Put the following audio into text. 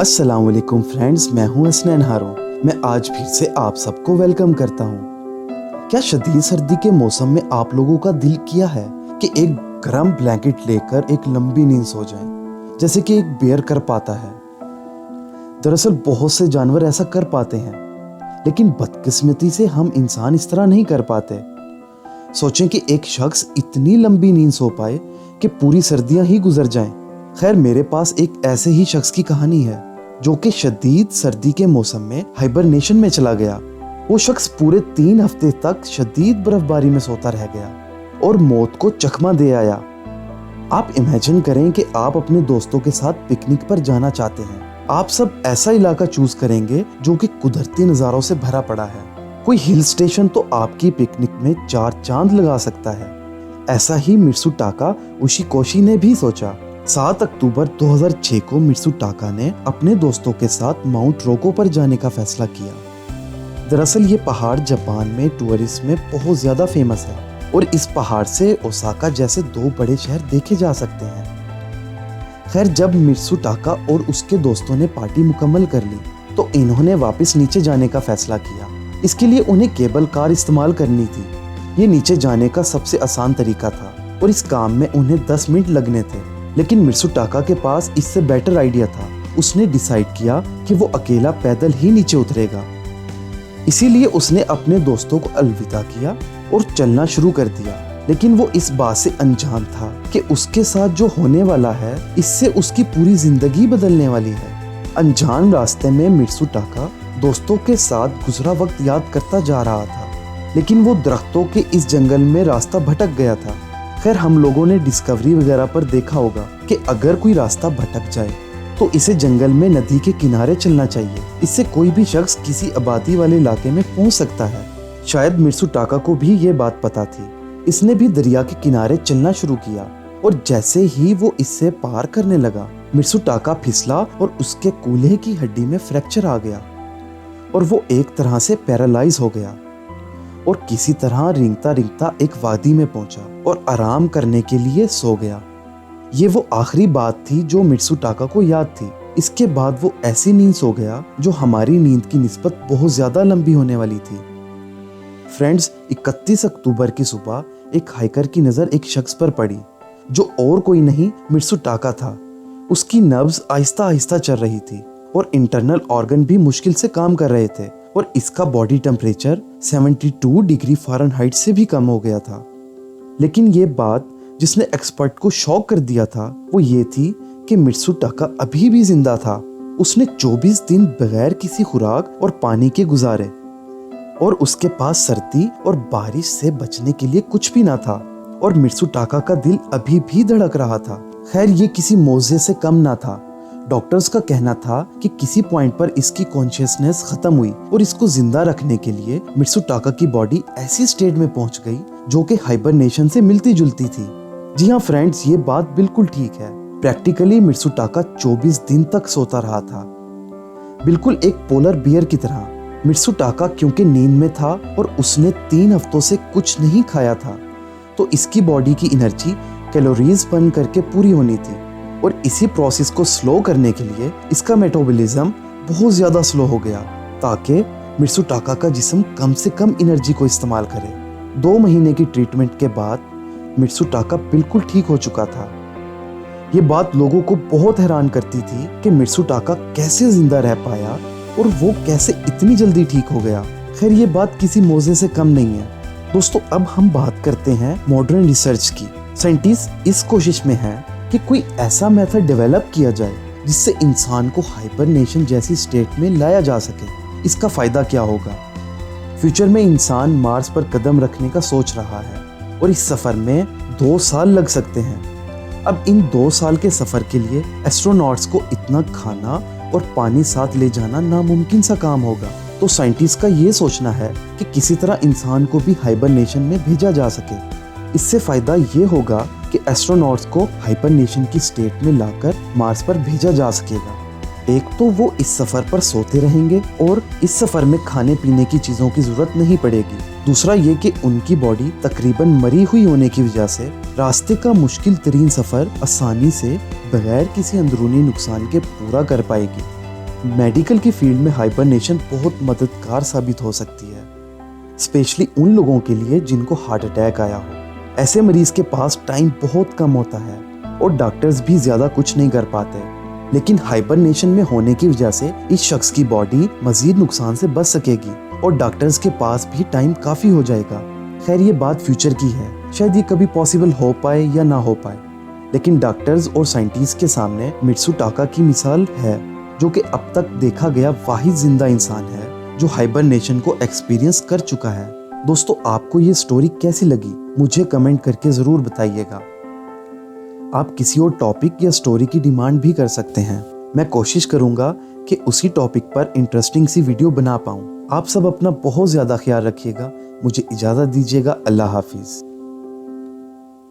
अस्सलाम वालेकुम फ्रेंड्स, मैं हूं हसनैन हारून। मैं आज फिर से आप सबको वेलकम करता हूं। क्या शदीद सर्दी के मौसम में आप लोगों का दिल किया है कि एक गर्म ब्लैंकेट लेकर एक लंबी नींद सो जाएं, जैसे कि एक बेयर कर पाता है। दरअसल बहुत से जानवर ऐसा कर पाते हैं, लेकिन बदकिस्मती से हम इंसान इस तरह नहीं कर पाते। सोचें कि एक शख्स इतनी लंबी नींद सो पाए कि पूरी सर्दियां ही गुजर जाएं। खैर, मेरे पास एक ऐसे ही शख्स की कहानी है जो कि शदीद सर्दी के मौसम में हाइबरनेशन में चला गया। वो शख्स पूरे 3 हफ्ते तक शदीद बर्फबारी में सोता रह गया और मौत को चकमा दे आया। आप इमेजिन करें कि आप अपने दोस्तों के साथ पिकनिक पर जाना चाहते हैं। आप सब ऐसा इलाका चूज करेंगे जो कि कुदरती नज़ारों से भरा पड़ा है। कोई हिल स्टेशन तो आपकी पिकनिक में 4 चांद लगा सकता है। ऐसा ही मित्सुटाका उशिकोशी ने भी सोचा। 7 अक्टूबर 2006 को मित्सुटाका ने अपने दोस्तों के साथ माउंट रोको पर जाने का फैसला किया। दरअसल ये पहाड़ जापान में टूरिज्म में बहुत ज्यादा फेमस है और इस पहाड़ से ओसाका जैसे 2 बड़े शहर देखे जा सकते हैं। खैर, जब मित्सुटाका और उसके दोस्तों ने पार्टी मुकम्मल कर ली तो इन्होंने वापस नीचे जाने का फैसला किया। इसके लिए उन्हें केबल कार इस्तेमाल करनी थी। ये नीचे जाने का सबसे आसान तरीका था और इस काम में उन्हें 10 मिनट लगने थे। लेकिन मित्सुटाका के पास इससे बेटर आइडिया था। उसने डिसाइड किया कि वो अकेला पैदल ही नीचे उतरेगा। इसीलिए उसने अपने दोस्तों को अलविदा किया और चलना शुरू कर दिया। लेकिन वो इस बात से अनजान था कि उसके साथ जो होने वाला है इससे उसकी पूरी जिंदगी बदलने वाली है। अनजान रास्ते में मित्सुटाका दोस्तों के साथ गुजरा वक्त याद करता जा रहा था, लेकिन वो दरख्तों के इस जंगल में रास्ता भटक गया था। खैर, हम लोगों ने डिस्कवरी वगैरह पर देखा होगा कि अगर कोई रास्ता भटक जाए तो इसे जंगल में नदी के किनारे चलना चाहिए। इससे कोई भी शख्स किसी आबादी वाले इलाके में पहुंच सकता है। शायद मित्सुटाका को भी ये बात पता थी। इसने भी दरिया के किनारे चलना शुरू किया और जैसे ही वो इससे पार करने लगा, मित्सुटाका फिसला और उसके कूल्हे की हड्डी में फ्रैक्चर आ गया और वो एक तरह से पैरालाइज हो गया और किसी तरह रेंगता रेंगता एक वादी में पहुंचा और आराम करने के लिए सो गया। ये वो आखिरी बात थी जो मित्सुटाका को याद थी। इसके बाद वो ऐसी नींद सो गया जो हमारी नींद की निस्बत बहुत ज्यादा लंबी होने वाली थी। फ्रेंड्स, 31 अक्टूबर की सुबह एक हाइकर की नजर एक शख्स पर पड़ी जो और कोई नहीं मित्सुटाका था। उसकी नब्ज आहिस्ता आहिस्ता चल रही थी और इंटरनल ऑर्गन भी मुश्किल से काम कर रहे थे और इसका बॉडी टेम्परेचर 72 डिग्री फ़ारेनहाइट से भी कम हो गया था। लेकिन ये बात जिसने एक्सपर्ट को शॉक कर दिया था वो ये थी कि मित्सुटाका अभी भी जिंदा था। उसने 24 दिन बगैर किसी खुराक और पानी के गुजारे और उसके पास सर्दी और बारिश से बचने के लिए कुछ भी ना था और मित्सुटाका का दिल अभी भी धड़क रहा था। खैर, ये किसी मौजे से कम ना था। डॉक्टर्स का कहना था कि किसी पॉइंट पर इसकी कॉन्शियसनेस खत्म हुई और इसको जिंदा रखने के लिए मित्सुटाका की बॉडी ऐसी स्टेट में पहुंच गई जो कि हाइबरनेशन से मिलती जुलती थी। जी हाँ फ्रेंड्स, ये बात बिल्कुल ठीक है। प्रैक्टिकली मित्सुटाका 24 दिन तक सोता रहा था, बिल्कुल एक पोलर बियर की तरह। मित्सुटाका क्योंकि नींद में था और उसने 3 हफ्तों से कुछ नहीं खाया था, तो इसकी बॉडी की एनर्जी कैलोरीज बर्न करके पूरी होनी थी और इसी प्रोसेस को स्लो करने के लिए इसका मेटाबॉलिज्म बहुत ज़्यादा स्लो हो गया ताकि मित्सुटाका का जिस्म कम से कम एनर्जी को इस्तेमाल करे। 2 महीने की ट्रीटमेंट के बाद मित्सुटाका बिल्कुल ठीक हो चुका था। ये बात लोगों को बहुत हैरान करती थी कि मित्सुटाका कैसे जिंदा रह पाया और वो कैसे इतनी जल्दी ठीक हो गया। खैर, ये बात किसी मौजे से कम नहीं है। दोस्तों, अब हम बात करते हैं मॉडर्न रिसर्च की। साइंटिस्ट इस कोशिश में है कि कोई ऐसा मेथड डेवलप किया जाए जिससे इंसान को हाइबरनेशन जैसी स्टेट में लाया जा सके। इसका फायदा क्या होगा? फ्यूचर में इंसान मार्स पर कदम रखने का सोच रहा है और इस सफर में 2 साल लग सकते हैं। अब इन 2 साल के सफर के लिए एस्ट्रोनॉट्स को इतना खाना और पानी साथ ले जाना नामुमकिन सा काम होगा। तो साइंटिस्ट का ये सोचना है कि किसी तरह इंसान को भी हाइबरनेशन में भेजा जा सके। इससे फायदा ये होगा कि एस्ट्रोनॉट्स को हाइबरनेशन की स्टेट में लाकर मार्स पर भेजा जा सकेगा। एक तो वो इस सफर पर सोते रहेंगे और इस सफर में खाने पीने की चीजों की जरूरत नहीं पड़ेगी। दूसरा ये कि उनकी बॉडी तकरीबन मरी हुई होने की वजह से रास्ते का मुश्किल तरीन सफर आसानी से बगैर किसी अंदरूनी नुकसान के पूरा कर पाएगी। मेडिकल की फील्ड में हाइबरनेशन बहुत मददगार साबित हो सकती है, स्पेशली उन लोगों के लिए जिनको हार्ट अटैक आया हो। ऐसे मरीज के पास टाइम बहुत कम होता है और डॉक्टर्स भी ज्यादा कुछ नहीं कर पाते, लेकिन हाइबरनेशन में होने की वजह से इस शख्स की बॉडी मजीद नुकसान से बच सकेगी और डॉक्टर्स के पास भी टाइम काफी हो जाएगा। खैर ये बात फ्यूचर की है, शायद ये कभी पॉसिबल हो पाए या ना हो पाए, लेकिन डॉक्टर्स और साइंटिस्ट के सामने मित्सुटाका की मिसाल है, जो कि अब तक देखा गया वाहिद जिंदा इंसान है जो हाइबरनेशन को एक्सपीरियंस कर चुका है। दोस्तों, आपको ये स्टोरी कैसी लगी मुझे कमेंट करके ज़रूर बताइएगा। आप किसी और टॉपिक या स्टोरी की डिमांड भी कर सकते हैं, मैं कोशिश करूंगा कि उसी टॉपिक पर इंटरेस्टिंग सी वीडियो बना पाऊँ। आप सब अपना बहुत ज़्यादा ख्याल रखिएगा, मुझे इजाज़त दीजिएगा। अल्लाह हाफिज़।